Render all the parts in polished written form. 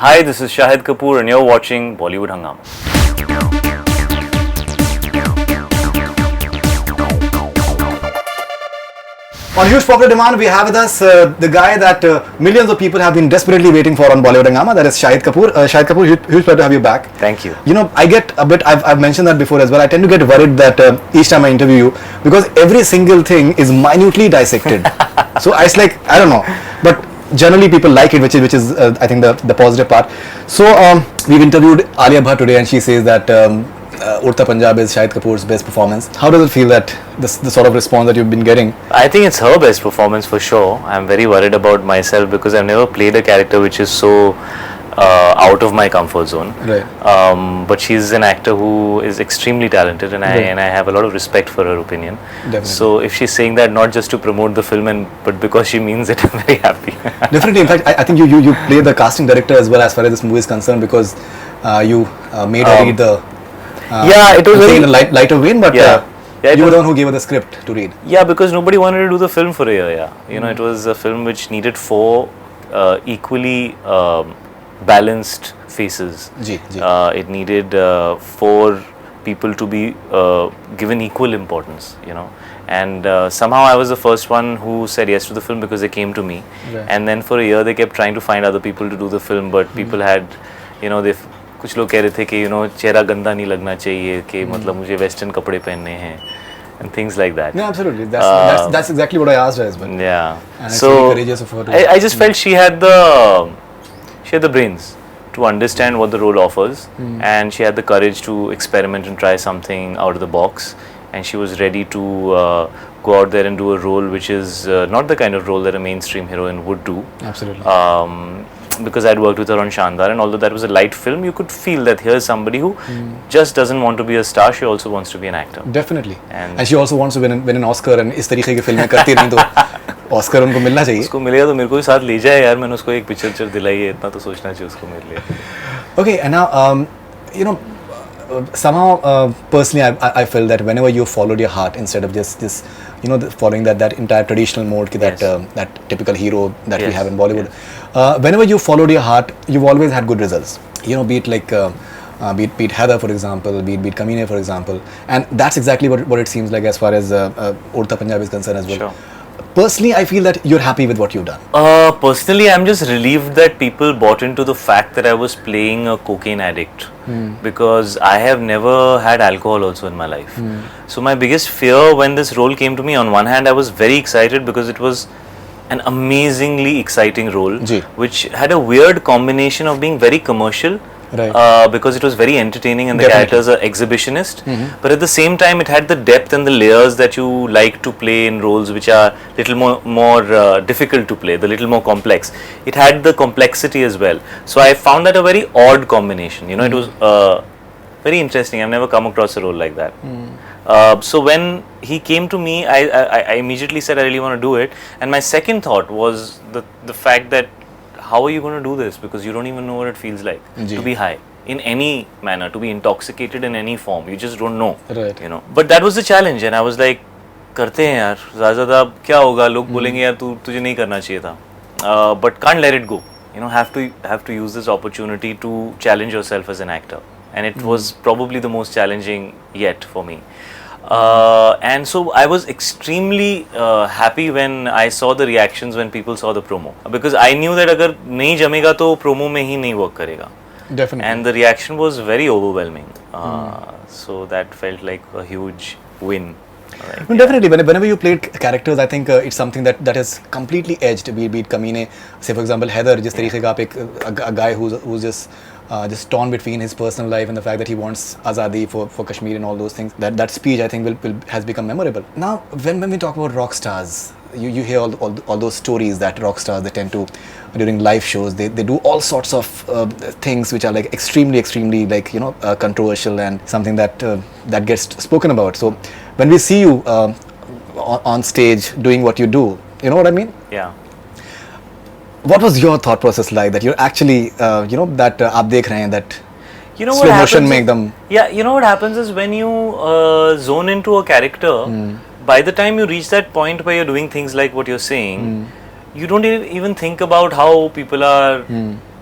Hi, this is Shahid Kapoor and you're watching Bollywood Hungama. On huge popular demand, we have with us the guy that millions of people have been desperately waiting for on Bollywood Hungama. That is Shahid Kapoor. Shahid Kapoor, huge pleasure to have you back. Thank you. You know, I get a bit, I've mentioned that before as well, I tend to get worried that each time I interview you, because every single thing is minutely dissected. So it's like, I don't know, but generally people like it, which is I think the positive part. So we've interviewed Alia Bhatt today and she says that Udta Punjab is Shahid Kapoor's best performance. How does it feel that the sort of response that you've been getting? I think it's her best performance for sure. I'm very worried about myself because I've never played a character which is so out of my comfort zone. Right. But she's an actor who is extremely talented and I have a lot of respect for her opinion. Definitely. So if she's saying that not just to promote the film but because she means it, I'm very happy. Definitely. In fact, I think you play the casting director as well as far as this movie is concerned, because you made her read the it was very in a lighter vein, but you were the one who gave her the script to read. Yeah, because nobody wanted to do the film for a year. You know, it was a film which needed 4 equally balanced faces. It needed 4 people to be given equal importance, you know. And somehow I was the first one who said yes to the film because they came to me. And then for a year they kept trying to find other people to do the film, but people had, you know, कुछ लोग कह रहे थे कि you know चेहरा गंदा नहीं लगना चाहिए, कि मतलब मुझे वेस्टर्न कपड़े पहनने हैं and things like that. No, absolutely. That's exactly what I asked her as well. Yeah. And so it's really courageous of her to I just felt she had the brains to understand what the role offers, and she had the courage to experiment and try something out of the box, and she was ready to go out there and do a role which is not the kind of role that a mainstream heroine would do. Absolutely. Because I'd worked with her on Shandar, and although that was a light film, you could feel that here's somebody who just doesn't want to be a star, she also wants to be an actor. Definitely. And she also wants to win an Oscar, and इस तरीके की फिल्में करती नहीं तो Oscar उनको मिलना चाहिए. उसको मिलेगा तो मेरे को भी साथ ले जाए यार, मैंने उसको एक पिक्चर दिलाई है, इतना तो सोचना चाहिए उसको मेरे लिए. Okay, and now you know, somehow personally I feel that whenever you followed your heart instead of just this, you know, following that entire traditional mode, that typical hero that we have in Bollywood, whenever you followed your heart, you've always had good results, you know, be it like be it Heather, for example, be it Kamine, for example, and that's exactly what it seems like as far as Udta Punjab is concerned as well. Sure. Personally, I feel that you're happy with what you've done. Personally, I'm just relieved that people bought into the fact that I was playing a cocaine addict, because I have never had alcohol also in my life. So my biggest fear when this role came to me, on one hand I was very excited because it was an amazingly exciting role, which had a weird combination of being very commercial, because it was very entertaining and the characters are exhibitionist, but at the same time it had the depth and the layers that you like to play in roles which are little more difficult to play, the little more complex. It had the complexity as well. So I found that a very odd combination. You know, it was very interesting. I've never come across a role like that. So when he came to me, I immediately said I really want to do it. And my second thought was the fact that how are you going to do this, because you don't even know what it feels like to be high in any manner, to be intoxicated in any form. You just don't know, you know. But that was the challenge, and I was like, करते हैं यार, ज़्यादा क्या होगा, लोग बोलेंगे यार तुझे नहीं करना चाहिए था. But can't let it go. You know, have to use this opportunity to challenge yourself as an actor, and it was probably the most challenging yet for me. And so I was extremely happy when I saw the reactions when people saw the promo, because I knew that अगर नहीं जमेगा तो promo में ही नहीं work करेगा. Definitely. And the reaction was very overwhelming. So that felt like a huge win. Right, definitely. Whenever you played characters, I think it's something that is completely edged. Be it Kamine, say for example Heather, जिस तरीके का आप a guy who's just torn between his personal life and the fact that he wants azadi for Kashmir and all those things. That speech, I think, has become memorable. Now, when we talk about rock stars, you hear all those stories that rock stars, they tend to, during live shows, they do all sorts of things which are like extremely like, you know, controversial and something that gets spoken about. So when we see you on stage doing what you do, you know what I mean? Yeah. What was your thought process like, that you're actually, you know, that aap dekh rahe hain, that you know slow motion make them... Yeah, you know what happens is when you zone into a character, by the time you reach that point where you're doing things like what you're saying, you don't even think about how people are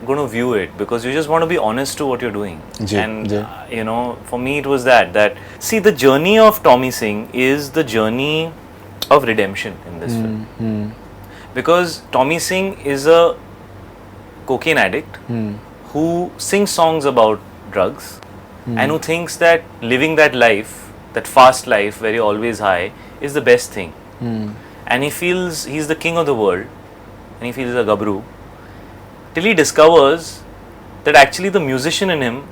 going to view it, because you just want to be honest to what you're doing. Ji, And ji. you know, for me it was that see, the journey of Tommy Singh is the journey of redemption in this film, because Tommy Singh is a cocaine addict who sings songs about drugs and who thinks that living that life, that fast life where you're always high, is the best thing. And he feels he's the king of the world, and he feels a gabru, till he discovers that actually the musician in him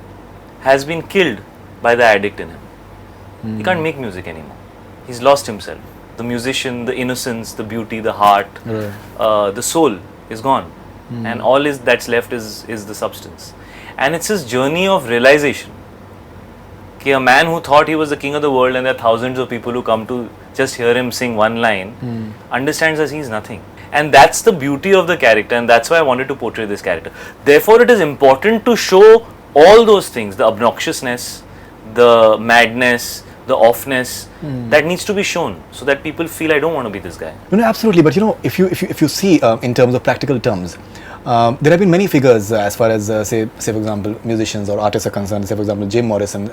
has been killed by the addict in him. He can't make music anymore. He's lost himself. The musician, the innocence, the beauty, the heart, the soul is gone. And all that's left is the substance. And it's his journey of realization. Ki a man who thought he was the king of the world, and there are thousands of people who come to just hear him sing one line, understands that he's nothing. And that's the beauty of the character, and that's why I wanted to portray this character. Therefore, it is important to show all those things, the obnoxiousness, the madness, the offness, that needs to be shown, so that people feel, I don't want to be this guy. No, absolutely. But you know, if you see in terms of practical terms, there have been many figures as far as say for example musicians or artists are concerned. Say for example Jim Morrison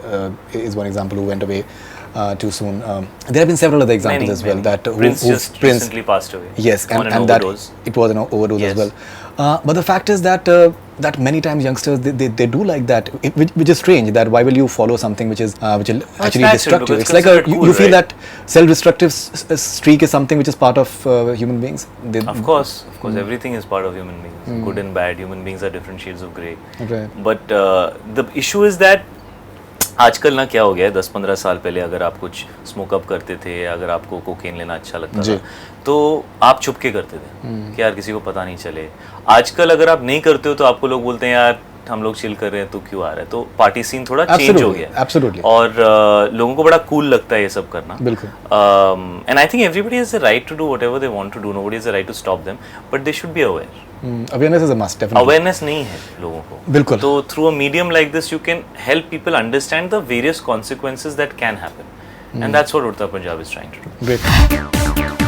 is one example who went away too soon. There have been several other examples as well. That Prince just recently passed away. Yes, and that it was an overdose as well. But the fact is that that many times youngsters they do like that, which is strange. That why will you follow something which will actually destructive? It's like you feel that self-destructive streak is something which is part of human beings. Of course, everything is part of human beings. Good and bad. Human beings are different shades of grey. Okay. But the issue is that आजकल ना क्या हो गया है, 10-15 साल पहले अगर आप कुछ स्मोकअप करते थे, अगर आपको कोकेन लेना अच्छा लगता था, तो आप छुप के करते थे कि यार किसी को पता नहीं चले. आजकल अगर आप नहीं करते हो तो आपको लोग बोलते हैं यार हम लोग चिल कर रहे हैं, तू क्यों आ रहा है. तो पार्टी सीन थोड़ा चेंज हो गया. Absolutely. और लोगों को बड़ा कूल लगता है ये सब करना. बिल्कुल. And I think everybody has the right to do whatever they want to do. Nobody has the right to stop them, but they should be aware. Awareness is a must, definitely. Awareness नहीं है लोगों को. बिल्कुल. तो through a medium like this, you can help people understand the various consequences that can happen, and that's what Udta Punjab is trying to do. Great.